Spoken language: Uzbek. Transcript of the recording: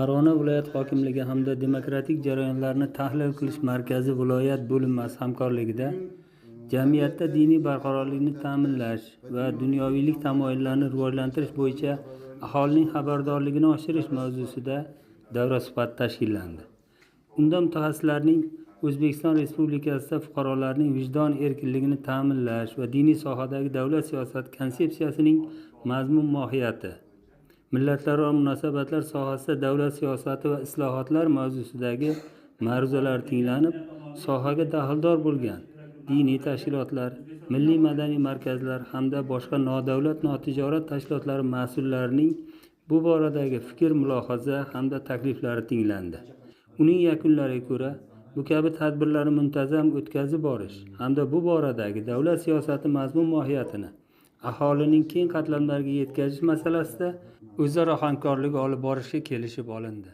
Farg'ona viloyat hokimligi hamda Demokratik jarayonlarni tahlil qilish markazi viloyat bo'linmasi hamkorligida jamiyatda diniy barqarorlikni ta'minlash va dunyoviylik tamoyillarni rivojlantirish bo'yicha aholining xabardorligini oshirish mavzusida davra suhbati tashkillandi. Unda mutaxassislarning O'zbekiston Respublikasida fuqarolarning vijdon erkinligini ta'minlash va diniy sohadagi davlat siyosati konsepsiyasining mazmun mohiyati, millatlararo munosabatlar sohasida davlat siyosati va islohotlar mavzusidagi ma'ruzalar tinglanib, sohaga daxldor bo'lgan diniy tashkilotlar, milliy madaniy markazlar hamda boshqa nodavlat notijorat tashkilotlari mas'ullarining bu boradagi fikr, mulohaza hamda takliflari tinglandi. Uning yakunlariga ko'ra, bu kabi tadbirlarni muntazam o'tkazib borish hamda bu boradagi davlat siyosati mazmun mohiyatini aholining keng qatlamlariga yetkazish masalasida o'zaro hamkorlik olib borishga kelishib olindi.